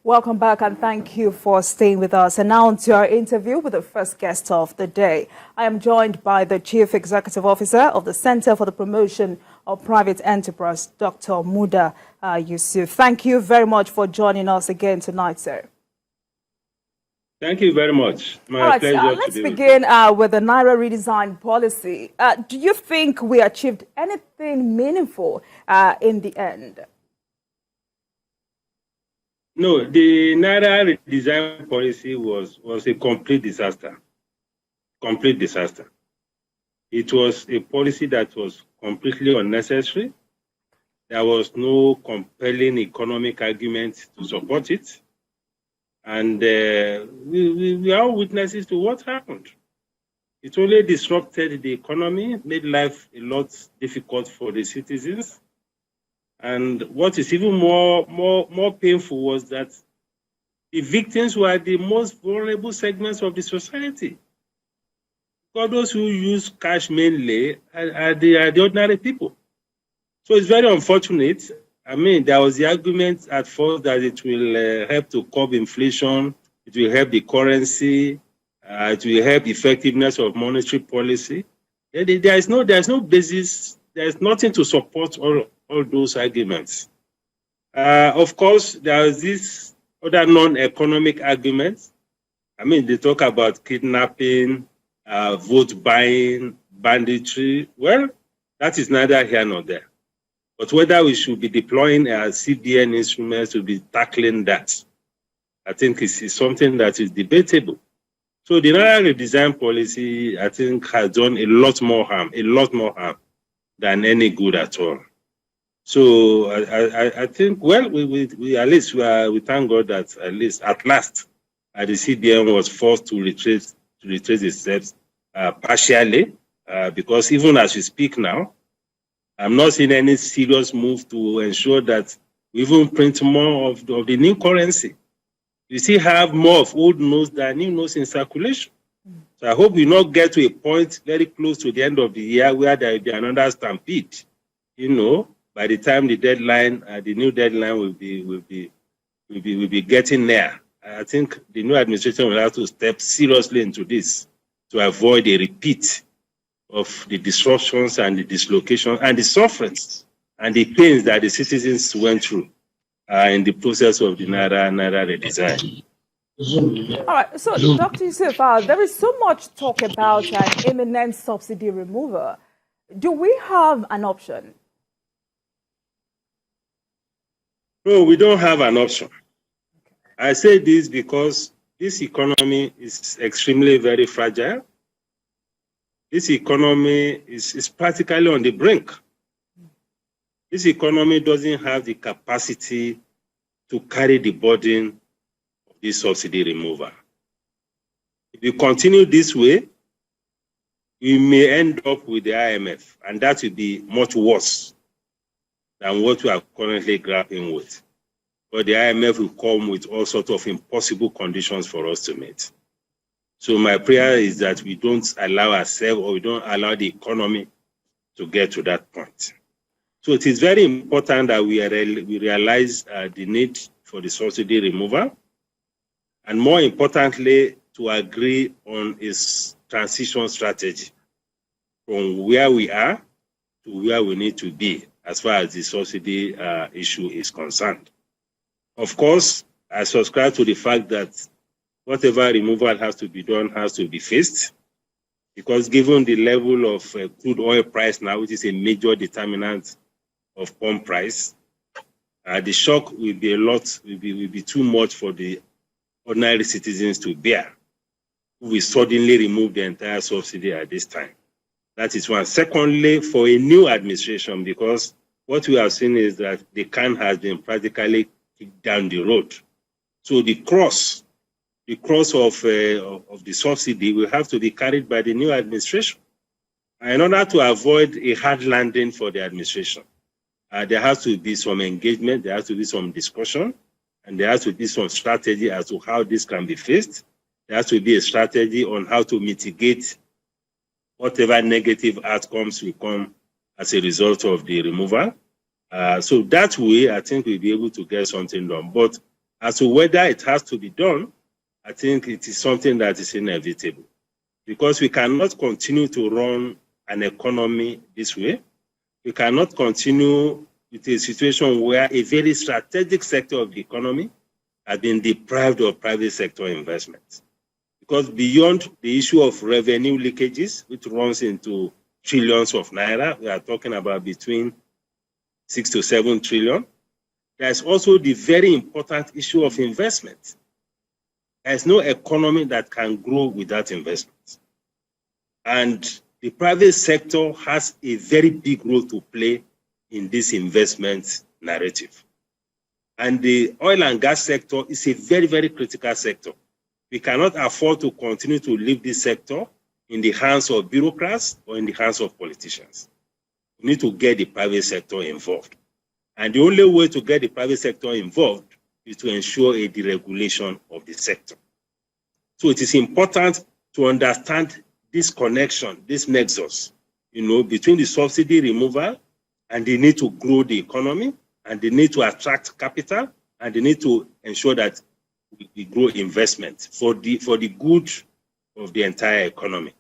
Welcome back and thank you for staying with us. And now to our interview with the first guest of the day. I am joined by the Chief Executive Officer of the Center for the Promotion of Private Enterprise, Dr. Muda, Yusuf. Thank you very much for joining us again tonight, sir. Thank you very much. My pleasure. Let's begin with the naira redesign policy. Do you think we achieved anything meaningful in the end? No, the naira redesign policy was a complete disaster. Complete disaster. It was a policy that was completely unnecessary. There was no compelling economic argument to support it. And we are witnesses to what happened. It only disrupted the economy, made life a lot difficult for the citizens. And what is even more painful was that the victims were the most vulnerable segments of the society. Because those who use cash mainly are the ordinary people. So it's very unfortunate. I mean, there was the argument at first that it will help to curb inflation, it will help the currency, it will help effectiveness of monetary policy. There is no basis, there is nothing to support all those arguments. Of course, there is this other non-economic arguments. I mean, they talk about kidnapping, vote buying, banditry. Well, that is neither here nor there. But whether we should be deploying CBN instruments to be tackling that, I think is something that is debatable. So the naira redesign policy, I think, has done a lot more harm than any good at all. So I think, well, we at least we thank God that at last the CBN was forced to retrace its steps partially, because even as we speak now, I'm not seeing any serious move to ensure that we even print more of the new currency. You still have more of old notes than new notes in circulation. So I hope we not get to a point very close to the end of the year where there will be another stampede. By the time the deadline, the new deadline will be getting near. I think the new administration will have to step seriously into this to avoid a repeat of the disruptions and the dislocations and the sufferings and the pains that the citizens went through in the process of the naira redesign. All right, so Dr. Yusuf, there is so much talk about an imminent subsidy removal. Do we have an option? No, we don't have an option. I say this because this economy is extremely very fragile. This economy is practically on the brink. This economy doesn't have the capacity to carry the burden of this subsidy removal. If we continue this way, we may end up with the IMF, and that will be much worse than what we are currently grappling with. But the IMF will come with all sorts of impossible conditions for us to meet. So my prayer is that we don't allow ourselves, or we don't allow the economy to get to that point. So it is very important that we realize the need for the subsidy removal, and more importantly, to agree on its transition strategy from where we are to where we need to be as far as the subsidy issue is concerned. Of course, I subscribe to the fact that whatever removal has to be done has to be faced, because given the level of crude oil price now, which is a major determinant of pump price, the shock will be too much for the ordinary citizens to bear. We suddenly remove the entire subsidy at this time. That is one. Secondly, for a new administration, because what we have seen is that the can has been practically kicked down the road. So the cross of the subsidy will have to be carried by the new administration. In order to avoid a hard landing for the administration, there has to be some engagement, there has to be some discussion, and there has to be some strategy as to how this can be faced. There has to be a strategy on how to mitigate whatever negative outcomes will come as a result of the removal. So that way, I think we'll be able to get something done. But As to whether it has to be done, I think it is something that is inevitable, because we cannot continue to run an economy this way. We cannot continue with a situation where a very strategic sector of the economy has been deprived of private sector investment. Because beyond the issue of revenue leakages, which runs into trillions of naira, we are talking about between 6 to 7 trillion. There's also the very important issue of investment. There's no economy that can grow without investment. And the private sector has a very big role to play in this investment narrative. And the oil and gas sector is a very, very critical sector. We cannot afford to continue to leave this sector in the hands of bureaucrats or in the hands of politicians. We need to get the private sector involved. And the only way to get the private sector involved is to ensure a deregulation of the sector. So it is important to understand this connection, this nexus, between the subsidy removal and the need to grow the economy, and the need to attract capital, and the need to ensure that we grow investment for the good of the entire economy.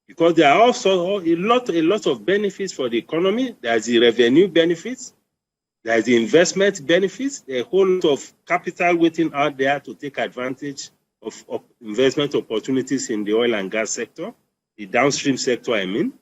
Because there are also a lot of benefits for the economy. There's the revenue benefits, there's the investment benefits, there are a whole lot of capital waiting out there to take advantage of investment opportunities in the oil and gas sector, the downstream sector, I mean.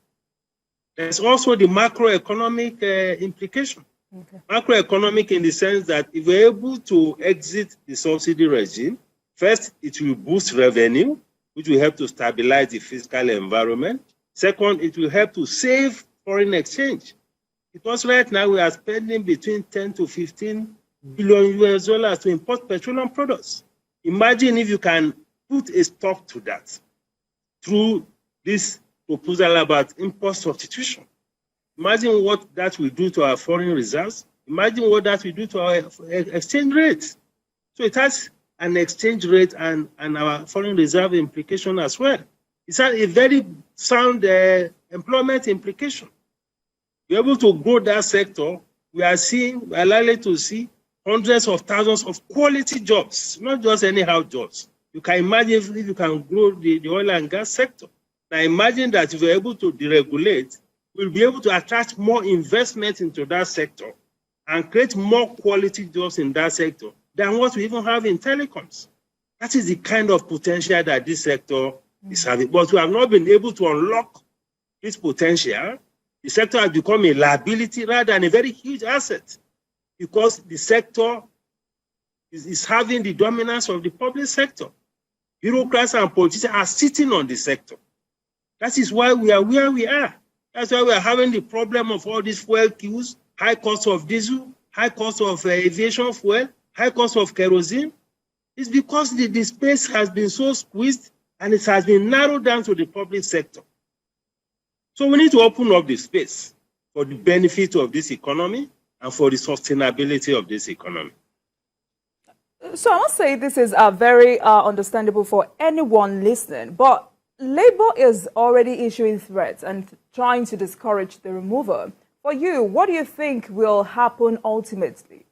There's also the macroeconomic implication. Okay. Macroeconomic in the sense that if we're able to exit the subsidy regime, first, it will boost revenue, which will help to stabilize the fiscal environment. Second, it will help to save foreign exchange. Because right now we are spending between 10 to 15 billion US dollars to import petroleum products. Imagine if you can put a stop to that through this proposal about import substitution. Imagine what that will do to our foreign reserves. Imagine what that will do to our exchange rates. So it has an exchange rate and our foreign reserve implication as well. It's a very sound employment implication. We're able to grow that sector. We are likely to see hundreds of thousands of quality jobs, not just anyhow jobs. You can imagine if you can grow the oil and gas sector. Now imagine that if we're able to deregulate, we'll be able to attract more investment into that sector and create more quality jobs in that sector than what we even have in telecoms. That is the kind of potential that this sector is having. But we have not been able to unlock this potential. The sector has become a liability rather than a very huge asset, because the sector is having the dominance of the public sector. Bureaucrats and politicians are sitting on the sector. That is why we are where we are. That's why we are having the problem of all these fuel queues, high cost of diesel, high cost of aviation fuel, high cost of kerosene. It's because the space has been so squeezed and it has been narrowed down to the public sector. So we need to open up the space for the benefit of this economy and for the sustainability of this economy. So I must say this is very understandable for anyone listening, but Labour is already issuing threats and trying to discourage the removal. For you, what do you think will happen ultimately?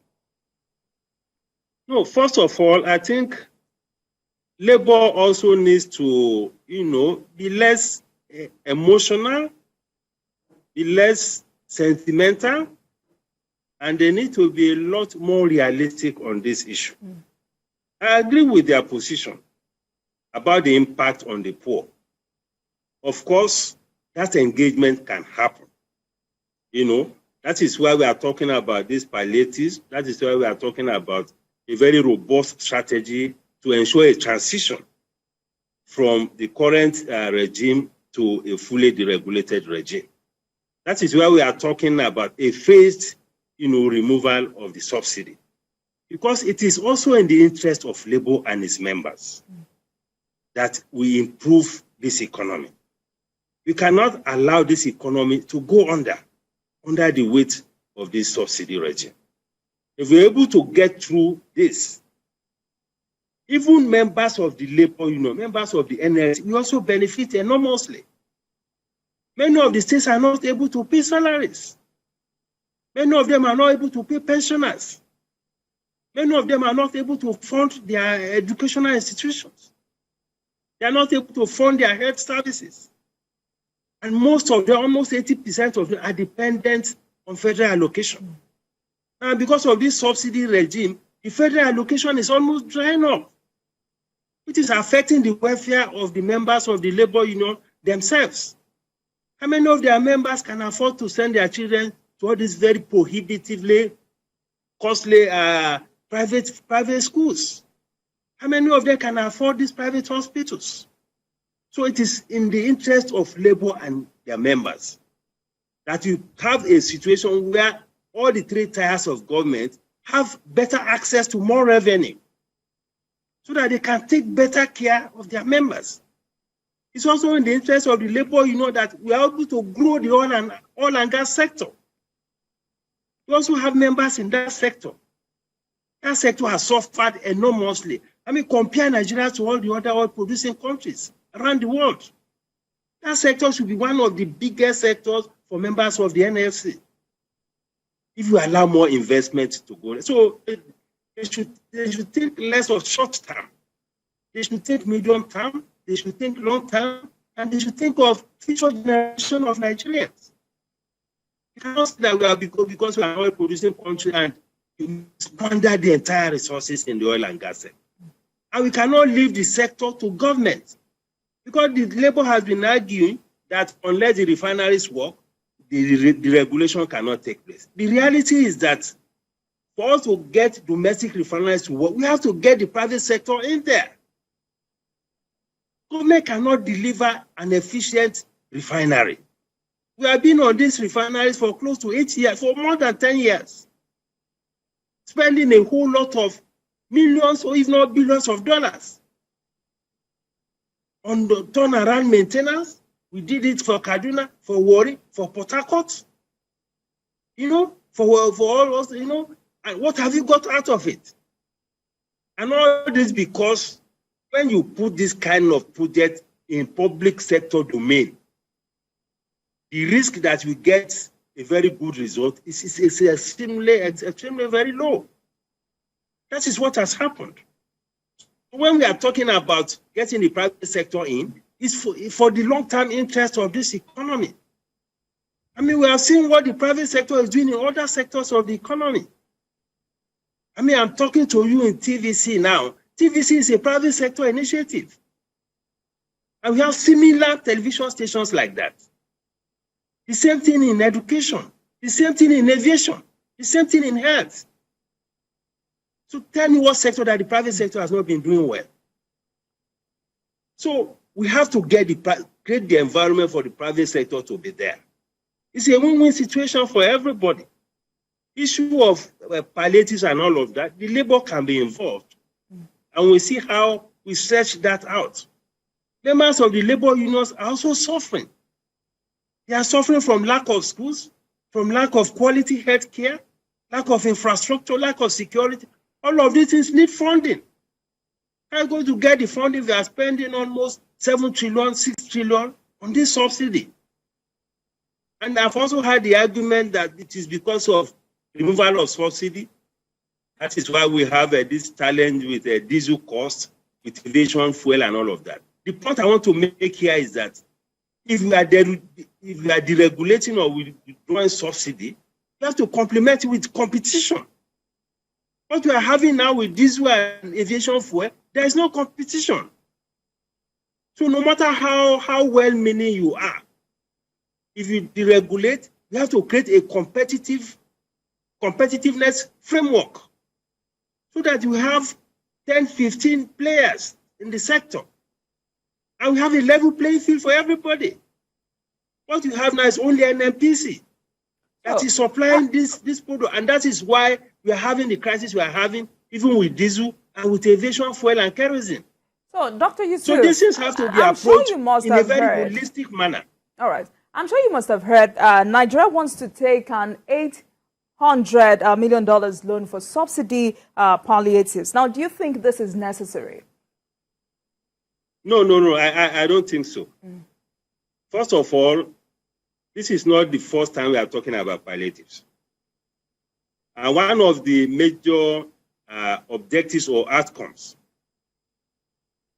No, first of all, I think Labour also needs to, be less emotional, be less sentimental, and they need to be a lot more realistic on this issue. I agree with their position about the impact on the poor. Of course, that engagement can happen. That is why we are talking about these palliatives. That is why we are talking about a very robust strategy to ensure a transition from the current regime to a fully deregulated regime. That is why we are talking about a phased, removal of the subsidy. Because it is also in the interest of Labour and its members that we improve this economy. We cannot allow this economy to go under the weight of this subsidy regime. If we're able to get through this, even members of the Labour Union, members of the NLC, we also benefit enormously. Many of the states are not able to pay salaries. Many of them are not able to pay pensioners. Many of them are not able to fund their educational institutions. They are not able to fund their health services. And most of them, almost 80% of them, are dependent on federal allocation. And because of this subsidy regime, the federal allocation is almost drying up, which is affecting the welfare of the members of the labor union themselves. How many of their members can afford to send their children to all these very prohibitively costly private schools? How many of them can afford these private hospitals? So it is in the interest of labor and their members that you have a situation where all the three tiers of government have better access to more revenue so that they can take better care of their members. It's also in the interest of the labor union that we are able to grow the oil and gas sector. We also have members in that sector. That sector has suffered enormously. I mean, compare Nigeria to all the other oil-producing countries around the world. That sector should be one of the biggest sectors for members of the NLC. If you allow more investment to go there. So they should think less of short term. They should think medium term, they should think long term, and they should think of future generation of Nigerians. You cannot say that we are because we are an oil-producing country and you squander the entire resources in the oil and gas sector. And we cannot leave the sector to government. Because the labor has been arguing that unless the refineries work, the regulation cannot take place. The reality is that for us to get domestic refineries to work, we have to get the private sector in there. Government cannot deliver an efficient refinery. We have been on these refineries for close to 8 years, for more than 10 years, spending a whole lot of millions or if not billions of dollars on the turnaround maintenance. We did it for Kaduna, for Warri, for Port Harcourt, for all those, and what have you got out of it? And all this because when you put this kind of project in public sector domain, the risk that we get a very good result is extremely very low. That is what has happened. When we are talking about getting the private sector in, it's for the long-term interest of this economy. I mean, we have seen what the private sector is doing in other sectors of the economy. I mean, I'm talking to you in TVC now. TVC is a private sector initiative. And we have similar television stations like that. The same thing in education, the same thing in aviation, the same thing in health. So tell me what sector that the private sector has not been doing well. So we have to create the environment for the private sector to be there. It's a win-win situation for everybody. Issue of palliatives and all of that, the labor can be involved. And we see how we search that out. Members of the labor unions are also suffering. They are suffering from lack of schools, from lack of quality health care, lack of infrastructure, lack of security. All of these things need funding. How are you going to get the funding? We are spending almost 7 trillion, 6 trillion on this subsidy. And I've also had the argument that it is because of removal of subsidy. That is why we have this challenge with diesel cost, with aviation fuel and all of that. The point I want to make here is that if we are deregulating or withdrawing subsidy, you have to complement it with competition. What we are having now with diesel and aviation fuel, there is no competition. So no matter how well-meaning you are, if you deregulate, you have to create a competitiveness framework so that you have 10, 15 players in the sector. And we have a level playing field for everybody. What you have now is only an NPC that is supplying this product. And that is why we are having the crisis we are having, even with diesel and with aviation fuel and kerosene. So, Dr. Yusuf, so these things have to be approached in a very holistic manner. All right. I'm sure you must have heard Nigeria wants to take an $800 million loan for subsidy palliatives. Now, do you think this is necessary? No, I don't think so. First of all, this is not the first time we are talking about palliatives. And one of the major objectives or outcomes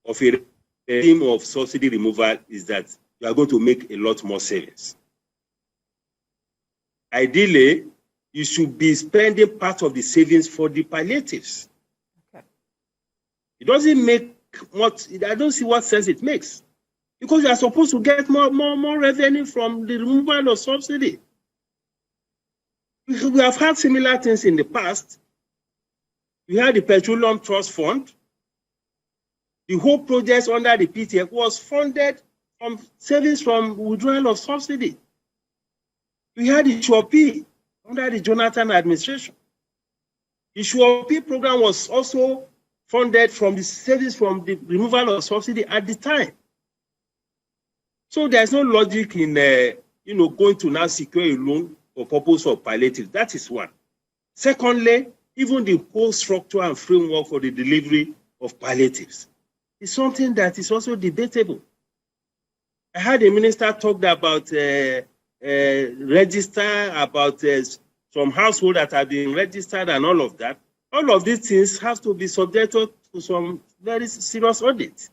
of a regime of subsidy removal is that you are going to make a lot more savings. Ideally, you should be spending part of the savings for the palliatives. Okay. It doesn't make much, I don't see what sense it makes. Because you are supposed to get more revenue from the removal of subsidy. We have had similar things in the past. We had the Petroleum Trust Fund. The whole project under the PTF was funded from savings from withdrawal of subsidy. We had the SHOP under the Jonathan administration. The SHOP program was also funded from the savings from the removal of subsidy at the time. So there's no logic in going to now secure a loan for purpose of palliative. That is one. Secondly, even the whole structure and framework for the delivery of palliatives is something that is also debatable. I heard a minister talked about register, about some households that are being registered and all of that. All of these things have to be subjected to some very serious audit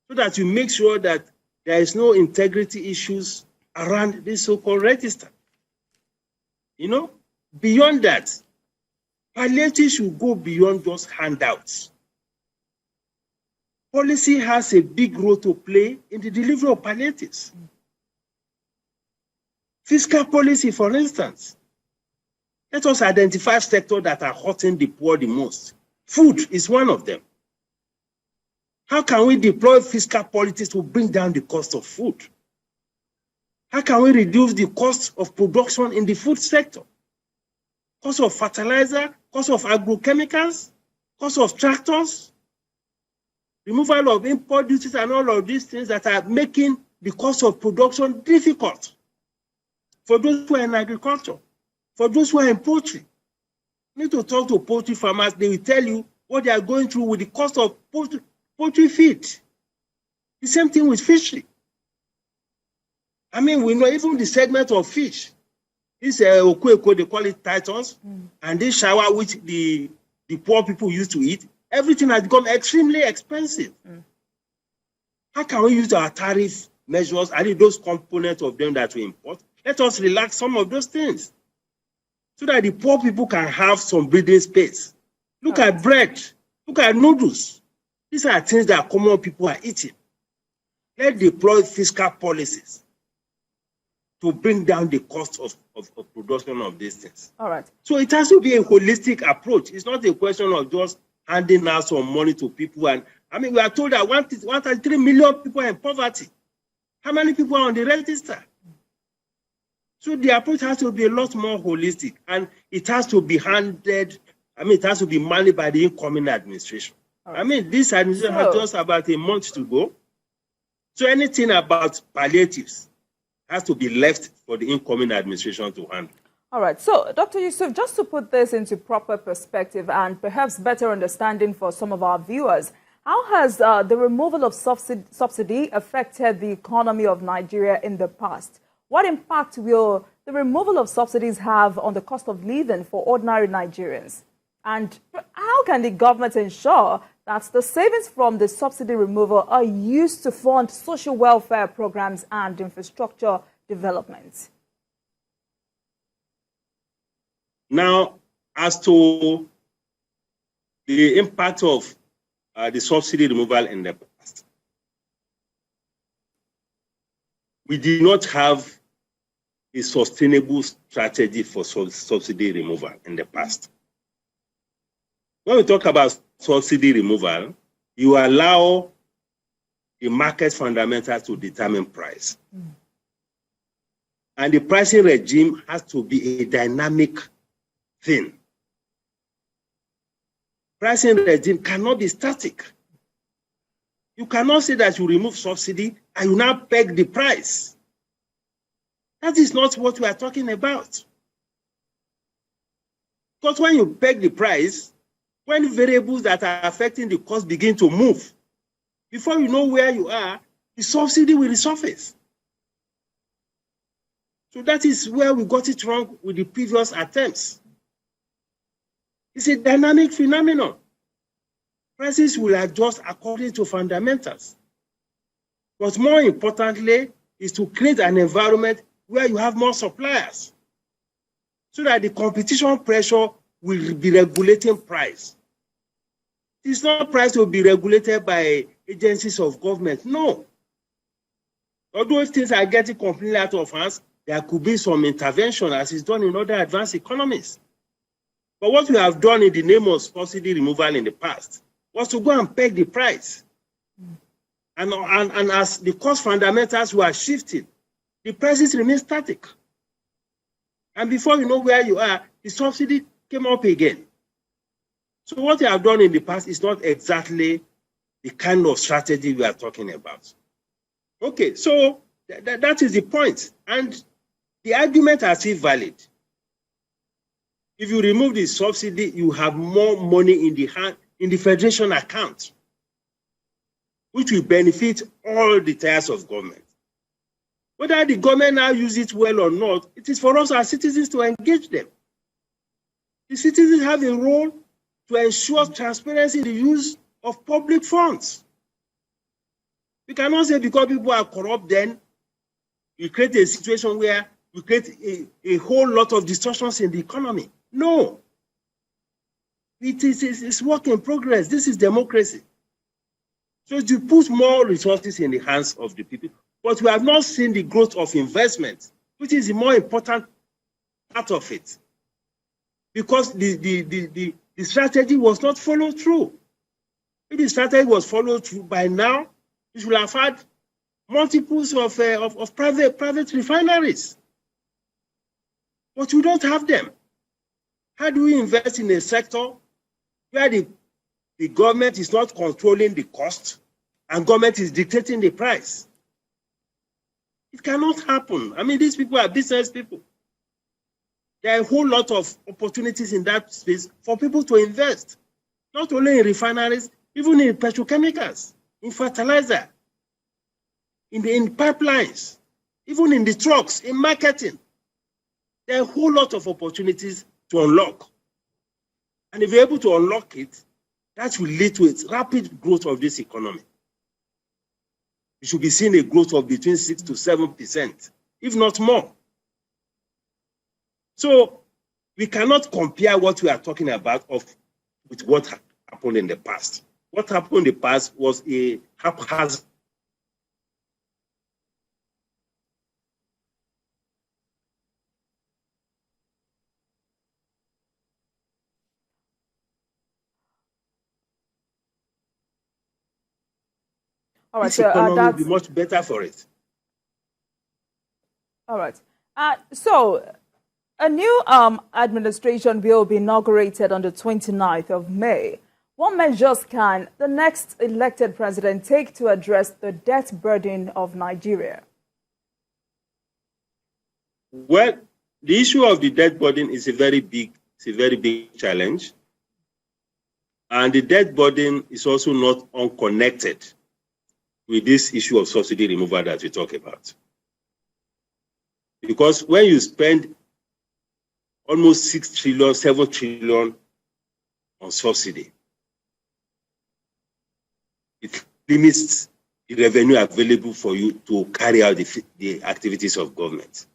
so that you make sure that there is no integrity issues around this so-called register. Beyond that, palliative should go beyond just handouts. Policy has a big role to play in the delivery of palliatives. Fiscal policy, for instance. Let us identify sectors that are hurting the poor the most. Food is one of them. How can we deploy fiscal policies to bring down the cost of food? How can we reduce the cost of production in the food sector? Cost of fertilizer, cost of agrochemicals, cost of tractors, removal of import duties and all of these things that are making the cost of production difficult for those who are in agriculture, for those who are in poultry. You need to talk to poultry farmers. They will tell you what they are going through with the cost of poultry feed. The same thing with fishery. I mean, we know even the segment of fish. This okweko, they call it titans, and this shower which the poor people used to eat, everything has become extremely expensive. How can we use our tariff measures, and those components of them that we import? Let us relax some of those things so that the poor people can have some breathing space. Look at bread, look at noodles. These are things that common people are eating. Let's deploy fiscal policies to bring down the cost of production of these things. All right. So it has to be a holistic approach. It's not a question of just handing out some money to people. And I mean, we are told that 1.3 million people are in poverty. How many people are on the register? So the approach has to be a lot more holistic, and it has to be it has to be managed by the incoming administration. Right. I mean, this administration has just about a month to go. So anything about palliatives has to be left for the incoming administration to handle. All right. So, Dr. Yusuf, just to put this into proper perspective and perhaps better understanding for some of our viewers, how has the removal of subsidy affected the economy of Nigeria in the past? What impact will the removal of subsidies have on the cost of living for ordinary Nigerians? And how can the government ensure that the savings from the subsidy removal are used to fund social welfare programs and infrastructure development? Now, as to the impact of the subsidy removal in the past, we did not have a sustainable strategy for subsidy removal in the past. When we talk about subsidy removal, you allow the market fundamentals to determine price. And the pricing regime has to be a dynamic thing. Pricing regime cannot be static. You cannot say that you remove subsidy and you now peg the price. That is not what we are talking about. Because when you peg the price, when variables that are affecting the cost begin to move, before you know where you are, the subsidy will resurface. So that is where we got it wrong with the previous attempts. It's a dynamic phenomenon. Prices will adjust according to fundamentals. But more importantly, is to create an environment where you have more suppliers so that the competition pressure will be regulating price. It's not price to be regulated by agencies of government, no. Although if things are getting completely out of hands, there could be some intervention as is done in other advanced economies. But what we have done in the name of subsidy removal in the past was to go and peg the price. And as the cost fundamentals were shifting, the prices remain static. And before you know where you are, the subsidy came up again. So what we have done in the past is not exactly the kind of strategy we are talking about. Okay, so that is the point. And the argument are still valid. If you remove the subsidy, you have more money in the federation account, which will benefit all the tiers of government. Whether the government now use it well or not, it is for us as citizens to engage them. The citizens have a role to ensure transparency in the use of public funds. We cannot say because people are corrupt, then you create a situation where you create a whole lot of distortions in the economy. No. It's work in progress. This is democracy. So to put more resources in the hands of the people, but we have not seen the growth of investment, which is the more important part of it, because the strategy was not followed through. If the strategy was followed through, by now, we should have had multiples of private refineries. But we don't have them. How do we invest in a sector where the government is not controlling the cost and government is dictating the price? It cannot happen. I mean, these people are business people. There are a whole lot of opportunities in that space for people to invest, not only in refineries, even in petrochemicals, in fertilizer, in pipelines, even in the trucks, in marketing. There are a whole lot of opportunities to unlock. And if you're able to unlock it, that will lead to its rapid growth of this economy. We should be seeing a growth of between 6 to 7%, if not more. So we cannot compare what we are talking about with what happened in the past. What happened in the past was a haphazard. All right, this economy will be much better for it. All right. So a new administration will be inaugurated on the 29th of May. What measures can the next elected president take to address the debt burden of Nigeria? Well, the issue of the debt burden is a very big challenge. And the debt burden is also not unconnected with this issue of subsidy removal that we talk about. Because when you spend almost 6 trillion, 7 trillion on subsidy, it limits the revenue available for you to carry out the activities of government.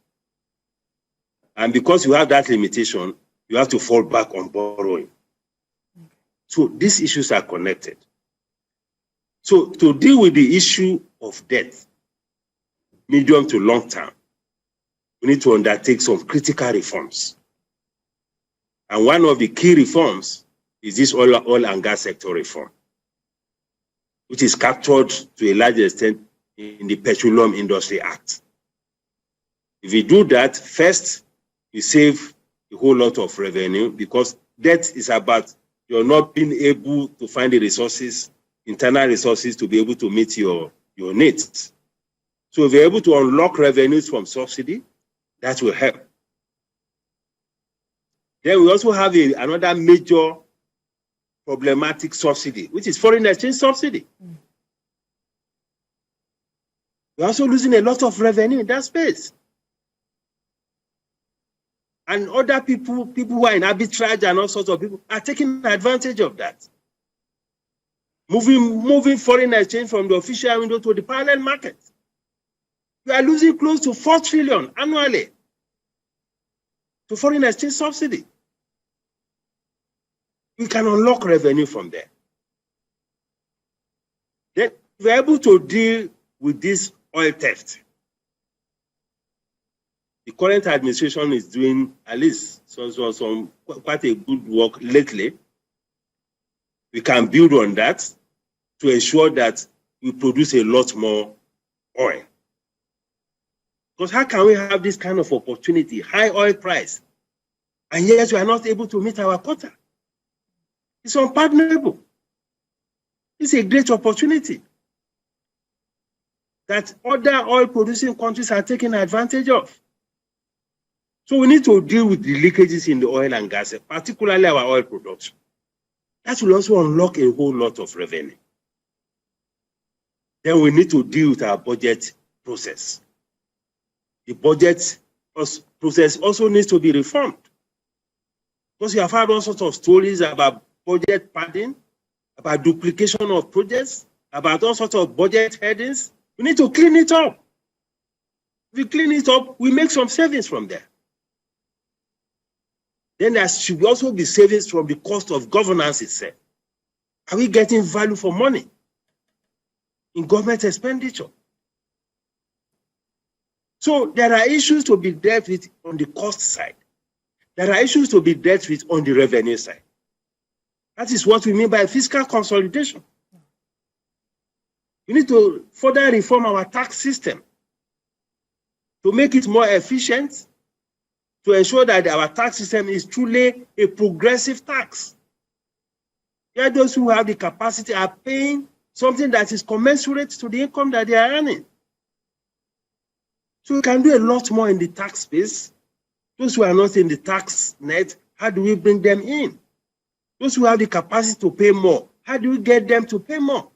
And because you have that limitation, you have to fall back on borrowing. So these issues are connected. So to deal with the issue of debt, medium to long term, we need to undertake some critical reforms. And one of the key reforms is this oil and gas sector reform, which is captured to a large extent in the Petroleum Industry Act. If we do that, first, we save a whole lot of revenue, because debt is about you're not being able to find the resources, internal resources, to be able to meet your needs. So if you're able to unlock revenues from subsidy, that will help. Then we also have another major problematic subsidy, which is foreign exchange subsidy. We're also losing a lot of revenue in that space. And other people who are in arbitrage and all sorts of people are taking advantage of that. Moving foreign exchange from the official window to the parallel market. We are losing close to 4 trillion annually to foreign exchange subsidy. We can unlock revenue from there. Then we're able to deal with this oil theft. The current administration is doing at least some quite a good work lately. We can build on that to ensure that we produce a lot more oil. Because how can we have this kind of opportunity, high oil price, and yet we are not able to meet our quota? It's unpardonable. It's a great opportunity that other oil-producing countries are taking advantage of. So we need to deal with the leakages in the oil and gas, particularly our oil production. That will also unlock a whole lot of revenue. Then we need to deal with our budget process. The budget process also needs to be reformed. Because you have heard all sorts of stories about budget padding, about duplication of projects, about all sorts of budget headings. We need to clean it up. If we clean it up, we make some savings from there. Then there should also be savings from the cost of governance itself. Are we getting value for money in government expenditure? So there are issues to be dealt with on the cost side. There are issues to be dealt with on the revenue side. That is what we mean by fiscal consolidation. We need to further reform our tax system to make it more efficient, to ensure that our tax system is truly a progressive tax. Here, those who have the capacity are paying something that is commensurate to the income that they are earning. So we can do a lot more in the tax space. Those who are not in the tax net, how do we bring them in? Those who have the capacity to pay more, how do we get them to pay more?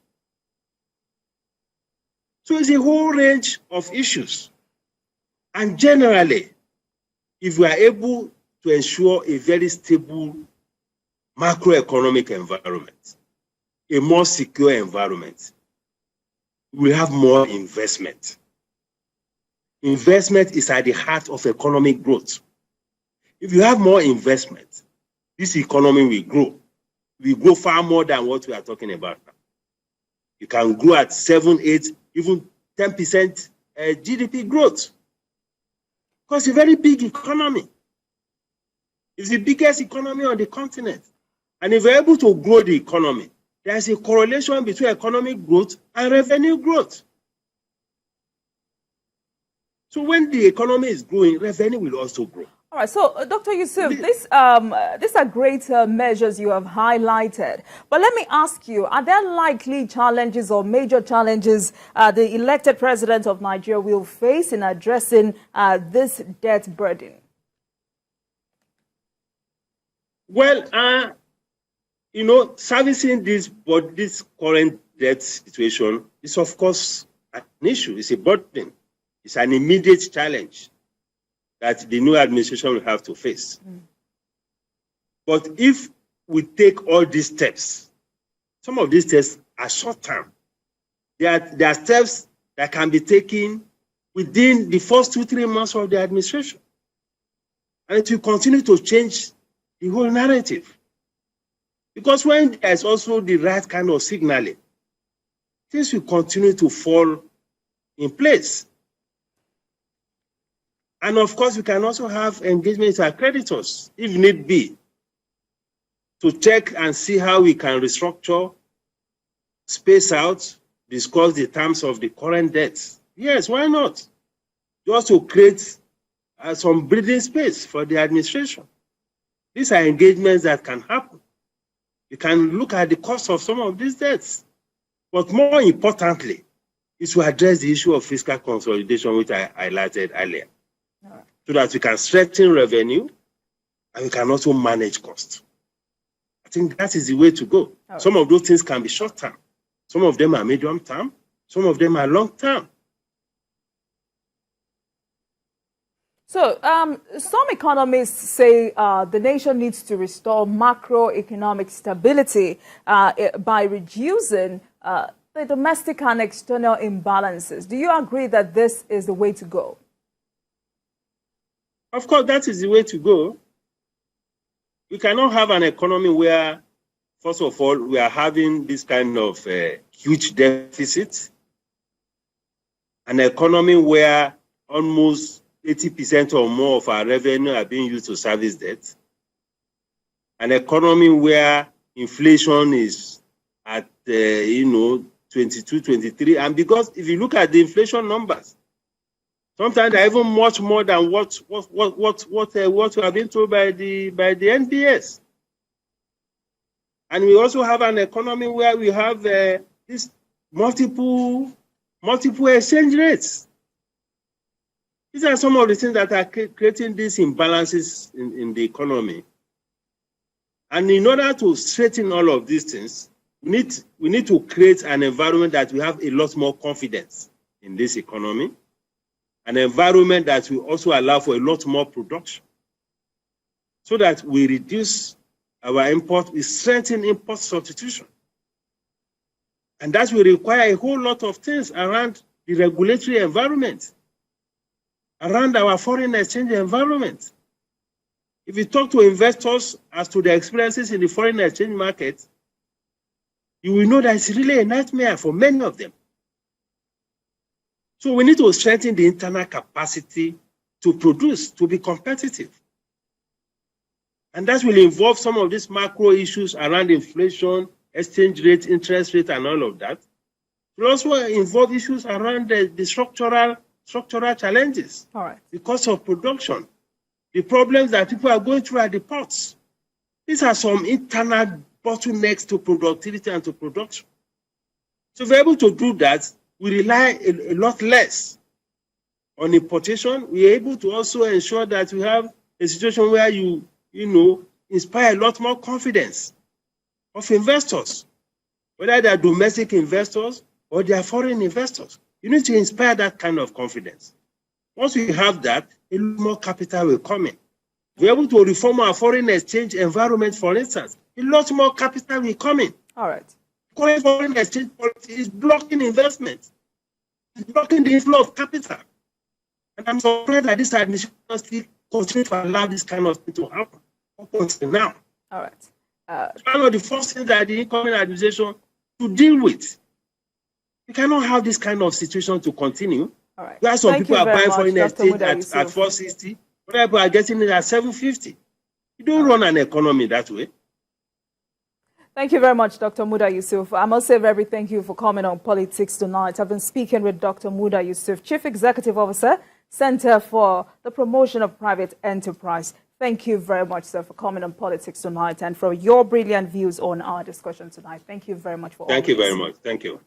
So it's a whole range of issues. And generally, if we are able to ensure a very stable macroeconomic environment, a more secure environment, we have more investment. Investment is at the heart of economic growth. If you have more investment, this economy will grow. We grow far more than what we are talking about now. You can grow at 7, 8, even 10% GDP growth. Because it's a very big economy. It's the biggest economy on the continent. And if we're able to grow the economy, there's a correlation between economic growth and revenue growth. So when the economy is growing, revenue will also grow. All right, so Dr. Yusuf, these are great measures you have highlighted. But let me ask you, are there likely challenges or major challenges the elected president of Nigeria will face in addressing this debt burden? Well, servicing this current debt situation is, of course, an issue. It's a burden. It's an immediate challenge that the new administration will have to face. But if we take all these steps, some of these steps are short-term. There are steps that can be taken within the first 2-3 months of the administration. And it will continue to change the whole narrative. Because when there's also the right kind of signaling, things will continue to fall in place. And of course, we can also have engagement with our creditors, if need be, to check and see how we can restructure, space out, discuss the terms of the current debts. Yes, why not? Just to create some breathing space for the administration. These are engagements that can happen. You can look at the cost of some of these debts. But more importantly, is to address the issue of fiscal consolidation, which I highlighted earlier. So that we can strengthen revenue and we can also manage costs. I think that is the way to go. Right. Some of those things can be short term. Some of them are medium term. Some of them are long term. So some economists say the nation needs to restore macroeconomic stability by reducing the domestic and external imbalances. Do you agree that this is the way to go? Of course, that is the way to go. We cannot have an economy where, first of all, we are having this kind of huge deficit, an economy where almost 80% or more of our revenue are being used to service debt, an economy where inflation is at 22, 23, and because if you look at the inflation numbers, sometimes they're even much more than what we have been told by the NBS. And we also have an economy where we have this multiple exchange rates. These are some of the things that are creating these imbalances in the economy. And in order to straighten all of these things, we need to create an environment that we have a lot more confidence in this economy, an environment that will also allow for a lot more production, so that we reduce our import, we strengthen import substitution. And that will require a whole lot of things around the regulatory environment, around our foreign exchange environment. If you talk to investors as to their experiences in the foreign exchange market, you will know that it's really a nightmare for many of them. So we need to strengthen the internal capacity to produce, to be competitive. And that will involve some of these macro issues around inflation, exchange rate, interest rate, and all of that. It will also involve issues around the structural challenges. All right. The cost of production, the problems that people are going through at the ports. These are some internal bottlenecks to productivity and to production. So if we're able to do that, we rely a lot less on importation. We are able to also ensure that we have a situation where you inspire a lot more confidence of investors, whether they are domestic investors or they are foreign investors. You need to inspire that kind of confidence. Once we have that, a lot more capital will come in. We're able to reform our foreign exchange environment, for instance. A lot more capital will come in. All right. Current foreign exchange policy is blocking investment. It's blocking the inflow of capital. And I'm surprised that this administration still continues to allow this kind of thing to happen up until now. All right. It's one of the first things that the incoming administration to deal with. We cannot have this kind of situation to continue. All right. Where some people are buying foreign exchange at 460, other people are getting it at 750. You don't run an economy that way. Thank you very much, Dr. Muda Yusuf. I must say very thank you for coming on Politics Tonight. I've been speaking with Dr. Muda Yusuf, Chief Executive Officer, Center for the Promotion of Private Enterprise. Thank you very much, sir, for coming on Politics Tonight and for your brilliant views on our discussion tonight. Thank you very much for all Thank you very much. Thank you.